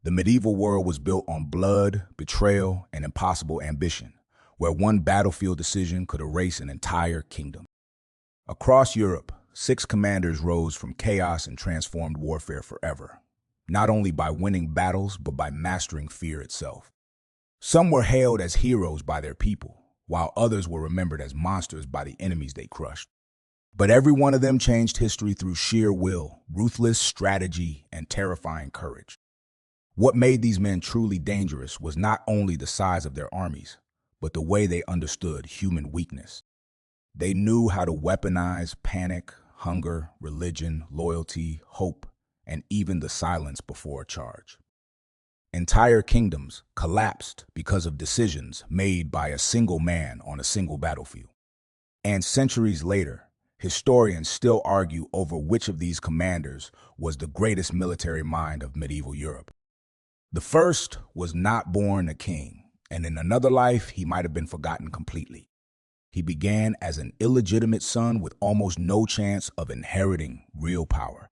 The medieval world was built on blood, betrayal, and impossible ambition, where one battlefield decision could erase an entire kingdom. Across Europe, 6 commanders rose from chaos and transformed warfare forever, not only by winning battles, but by mastering fear itself. Some were hailed as heroes by their people, while others were remembered as monsters by the enemies they crushed. But every one of them changed history through sheer will, ruthless strategy, and terrifying courage. What made these men truly dangerous was not only the size of their armies, but the way they understood human weakness. They knew how to weaponize panic, hunger, religion, loyalty, hope, and even the silence before a charge. Entire kingdoms collapsed because of decisions made by a single man on a single battlefield. And centuries later, historians still argue over which of these commanders was the greatest military mind of medieval Europe. The first was not born a king, and in another life he might have been forgotten completely. He began as an illegitimate son with almost no chance of inheriting real power.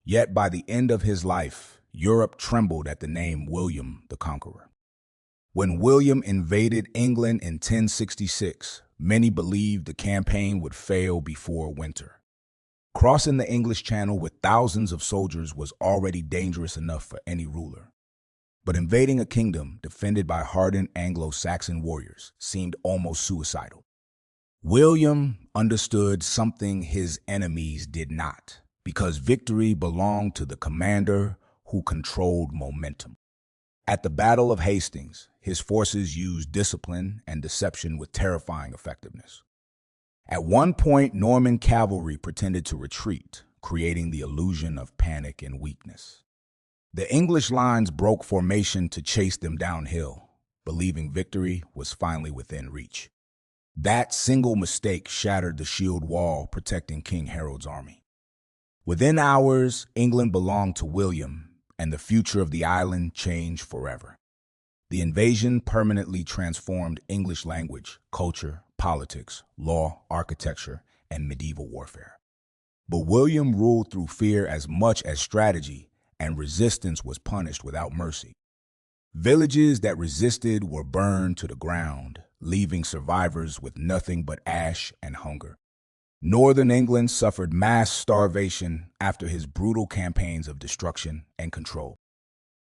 Yet by the end of his life, Europe trembled at the name William the Conqueror. When William invaded England in 1066, many believed the campaign would fail before winter. Crossing the English Channel with thousands of soldiers was already dangerous enough for any ruler. But invading a kingdom defended by hardened Anglo-Saxon warriors seemed almost suicidal. William understood something his enemies did not, because victory belonged to the commander who controlled momentum. At the Battle of Hastings, his forces used discipline and deception with terrifying effectiveness. At one point, Norman cavalry pretended to retreat, creating the illusion of panic and weakness. The English lines broke formation to chase them downhill, believing victory was finally within reach. That single mistake shattered the shield wall protecting King Harold's army. Within hours, England belonged to William, and the future of the island changed forever. The invasion permanently transformed English language, culture, politics, law, architecture, and medieval warfare. But William ruled through fear as much as strategy, and resistance was punished without mercy. Villages that resisted were burned to the ground, leaving survivors with nothing but ash and hunger. Northern England suffered mass starvation after his brutal campaigns of destruction and control.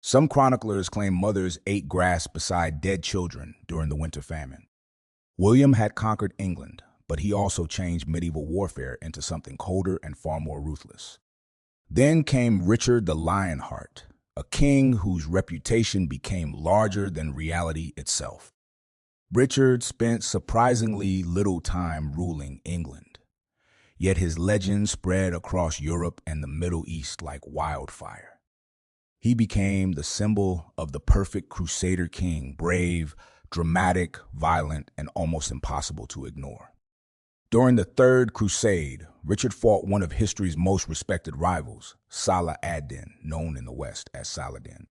Some chroniclers claim mothers ate grass beside dead children during the winter famine. William had conquered England, but he also changed medieval warfare into something colder and far more ruthless. Then came Richard the Lionheart, a king whose reputation became larger than reality itself. Richard spent surprisingly little time ruling England, yet his legend spread across Europe and the Middle East like wildfire. He became the symbol of the perfect crusader king, brave, dramatic, violent, and almost impossible to ignore. During the Third Crusade, Richard fought one of history's most respected rivals, Salah ad-Din, known in the West as Saladin.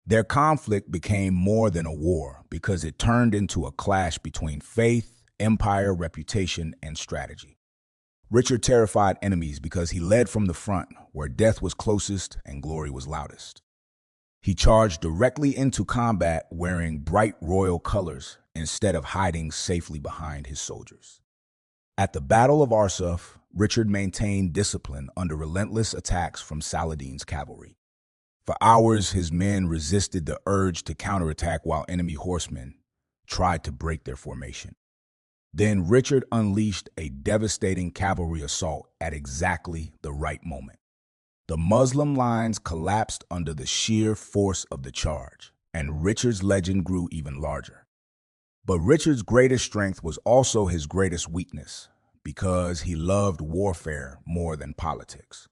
Their conflict became more than a war because it turned into a clash between faith, empire, reputation, and strategy. Richard terrified enemies because he led from the front, where death was closest and glory was loudest. He charged directly into combat wearing bright royal colors instead of hiding safely behind his soldiers. At the Battle of Arsuf, Richard maintained discipline under relentless attacks from Saladin's cavalry. For hours, his men resisted the urge to counterattack while enemy horsemen tried to break their formation. Then Richard unleashed a devastating cavalry assault at exactly the right moment. The Muslim lines collapsed under the sheer force of the charge, and Richard's legend grew even larger. But Richard's greatest strength was also his greatest weakness, because he loved warfare more than politics.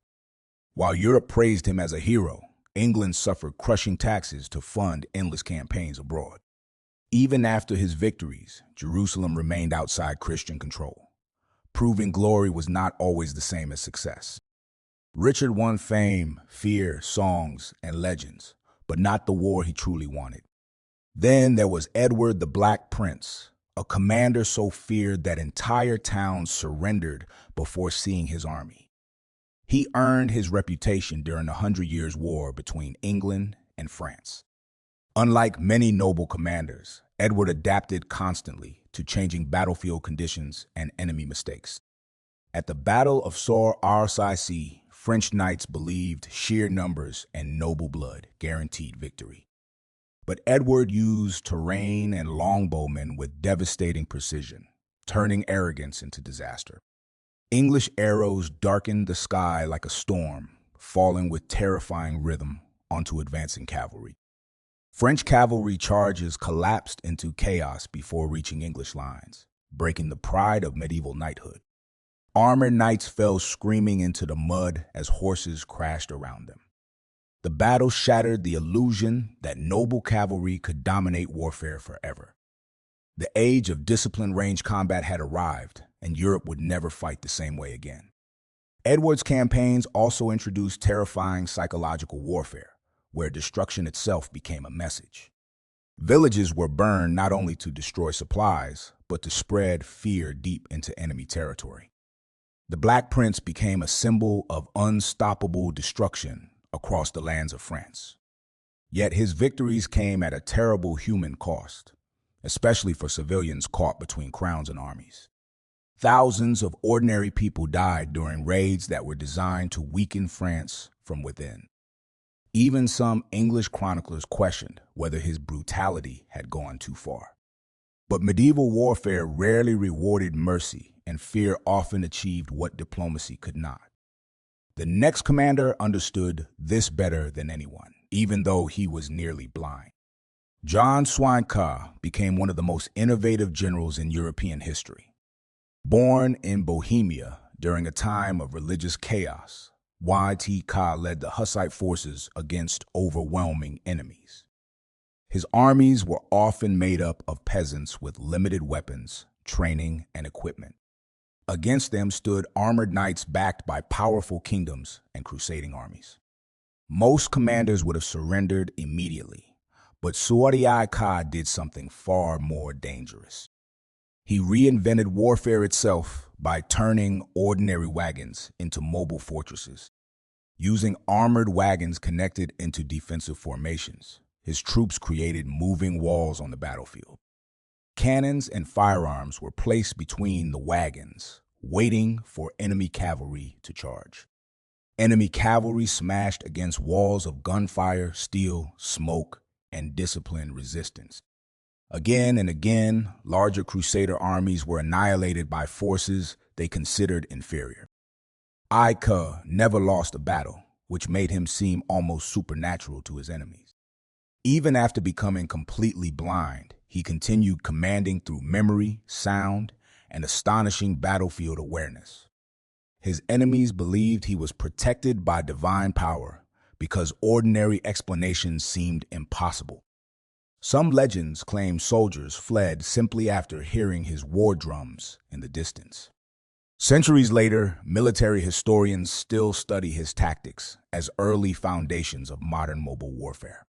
While Europe praised him as a hero, England suffered crushing taxes to fund endless campaigns abroad. Even after his victories, Jerusalem remained outside Christian control. Proving glory was not always the same as success. Richard won fame, fear, songs, and legends, but not the war he truly wanted. Then there was Edward the Black Prince, a commander so feared that entire towns surrendered before seeing his army. He earned his reputation during the 100 Years' War between England and France. Unlike many noble commanders, Edward adapted constantly to changing battlefield conditions and enemy mistakes. At the Battle of Soor-Arsaci, French knights believed sheer numbers and noble blood guaranteed victory. But Edward used terrain and longbowmen with devastating precision, turning arrogance into disaster. English arrows darkened the sky like a storm, falling with terrifying rhythm onto advancing cavalry. French cavalry charges collapsed into chaos before reaching English lines, breaking the pride of medieval knighthood. Armored knights fell screaming into the mud as horses crashed around them. The battle shattered the illusion that noble cavalry could dominate warfare forever. The age of disciplined range combat had arrived, and Europe would never fight the same way again. Edward's campaigns also introduced terrifying psychological warfare, where destruction itself became a message. Villages were burned not only to destroy supplies, but to spread fear deep into enemy territory. The Black Prince became a symbol of unstoppable destruction across the lands of France. Yet his victories came at a terrible human cost, especially for civilians caught between crowns and armies. Thousands of ordinary people died during raids that were designed to weaken France from within. Even some English chroniclers questioned whether his brutality had gone too far. But medieval warfare rarely rewarded mercy, and fear often achieved what diplomacy could not. The next commander understood this better than anyone, even though he was nearly blind. John Žižka became one of the most innovative generals in European history. Born in Bohemia during a time of religious chaos, Žižka led the Hussite forces against overwhelming enemies. His armies were often made up of peasants with limited weapons, training, and equipment. Against them stood armored knights backed by powerful kingdoms and crusading armies. Most commanders would have surrendered immediately, but Žižka did something far more dangerous. He reinvented warfare itself by turning ordinary wagons into mobile fortresses. Using armored wagons connected into defensive formations, his troops created moving walls on the battlefield. Cannons and firearms were placed between the wagons, waiting for enemy cavalry to charge. Enemy cavalry smashed against walls of gunfire, steel, smoke, and disciplined resistance. Again and again, larger crusader armies were annihilated by forces they considered inferior. Žižka never lost a battle, which made him seem almost supernatural to his enemies. Even after becoming completely blind, he continued commanding through memory, sound, and astonishing battlefield awareness. His enemies believed he was protected by divine power because ordinary explanations seemed impossible. Some legends claim soldiers fled simply after hearing his war drums in the distance. Centuries later, military historians still study his tactics as early foundations of modern mobile warfare.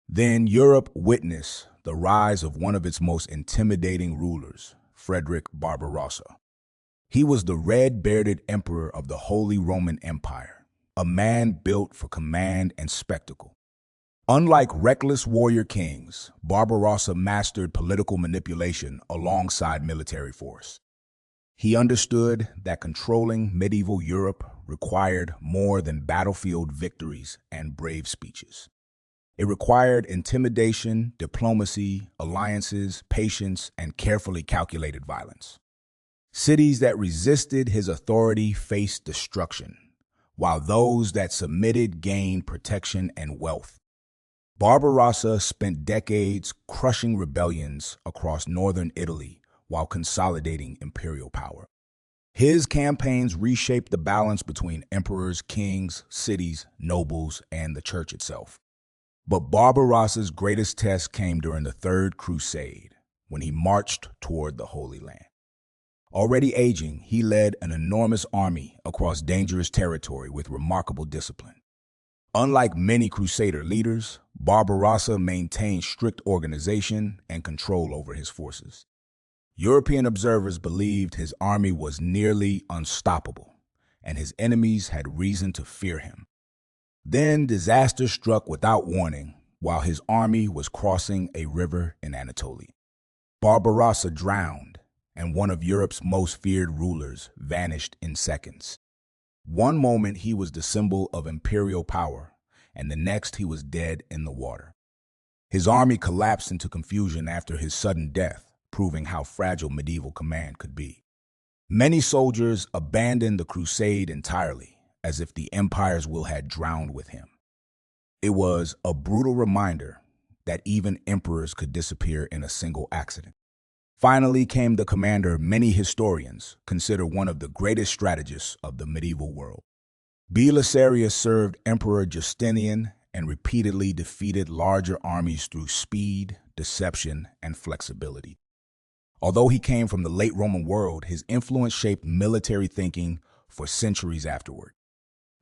Then Europe witnessed the rise of one of its most intimidating rulers, Frederick Barbarossa. He was the red-bearded emperor of the Holy Roman Empire, a man built for command and spectacle. Unlike reckless warrior kings, Barbarossa mastered political manipulation alongside military force. He understood that controlling medieval Europe required more than battlefield victories and brave speeches. It required intimidation, diplomacy, alliances, patience, and carefully calculated violence. Cities that resisted his authority faced destruction, while those that submitted gained protection and wealth. Barbarossa spent decades crushing rebellions across northern Italy while consolidating imperial power. His campaigns reshaped the balance between emperors, kings, cities, nobles, and the church itself. But Barbarossa's greatest test came during the Third Crusade, when he marched toward the Holy Land. Already aging, he led an enormous army across dangerous territory with remarkable discipline. Unlike many crusader leaders, Barbarossa maintained strict organization and control over his forces. European observers believed his army was nearly unstoppable, and his enemies had reason to fear him. Then disaster struck without warning while his army was crossing a river in Anatolia. Barbarossa drowned, and one of Europe's most feared rulers vanished in seconds. One moment he was the symbol of imperial power, and the next he was dead in the water. His army collapsed into confusion after his sudden death, proving how fragile medieval command could be. Many soldiers abandoned the crusade entirely, as if the empire's will had drowned with him. It was a brutal reminder that even emperors could disappear in a single accident. Finally came the commander many historians consider one of the greatest strategists of the medieval world. Belisarius served Emperor Justinian and repeatedly defeated larger armies through speed, deception, and flexibility. Although he came from the late Roman world, his influence shaped military thinking for centuries afterward.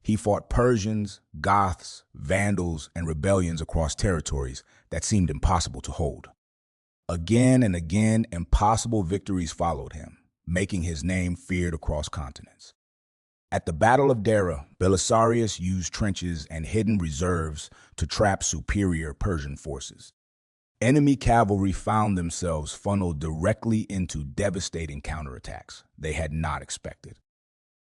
He fought Persians, Goths, Vandals, and rebellions across territories that seemed impossible to hold. Again and again, impossible victories followed him, making his name feared across continents. At the Battle of Dara, Belisarius used trenches and hidden reserves to trap superior Persian forces. Enemy cavalry found themselves funneled directly into devastating counterattacks they had not expected.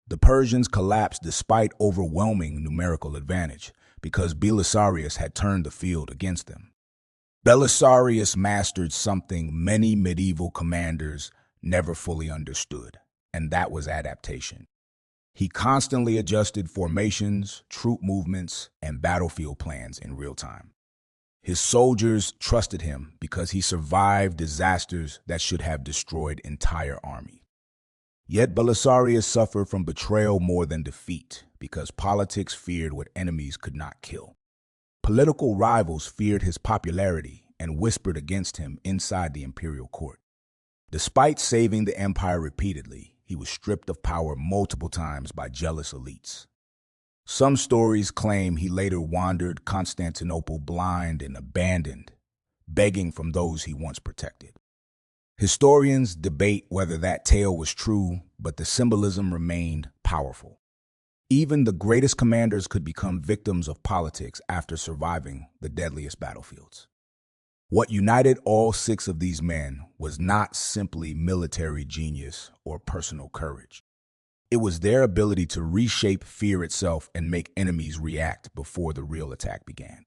The Persians collapsed despite overwhelming numerical advantage because Belisarius had turned the field against them. Belisarius mastered something many medieval commanders never fully understood, and that was adaptation. He constantly adjusted formations, troop movements, and battlefield plans in real time. His soldiers trusted him because he survived disasters that should have destroyed entire armies. Yet Belisarius suffered from betrayal more than defeat because politics feared what enemies could not kill. Political rivals feared his popularity and whispered against him inside the imperial court. Despite saving the empire repeatedly, he was stripped of power multiple times by jealous elites. Some stories claim he later wandered Constantinople blind and abandoned, begging from those he once protected. Historians debate whether that tale was true, but the symbolism remained powerful. Even the greatest commanders could become victims of politics after surviving the deadliest battlefields. What united all 6 of these men was not simply military genius or personal courage. It was their ability to reshape fear itself and make enemies react before the real attack began.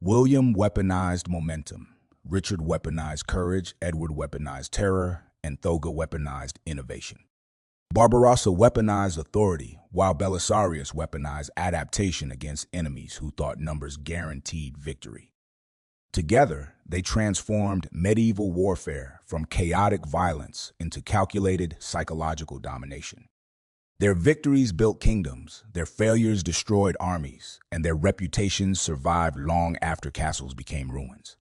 William weaponized momentum. Richard weaponized courage, Edward weaponized terror, and Thogha weaponized innovation. Barbarossa weaponized authority, while Belisarius weaponized adaptation against enemies who thought numbers guaranteed victory. Together, they transformed medieval warfare from chaotic violence into calculated psychological domination. Their victories built kingdoms, their failures destroyed armies, and their reputations survived long after castles became ruins.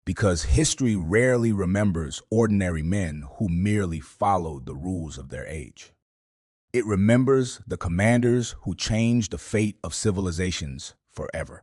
Because history rarely remembers ordinary men who merely followed the rules of their age. It remembers the commanders who changed the fate of civilizations forever.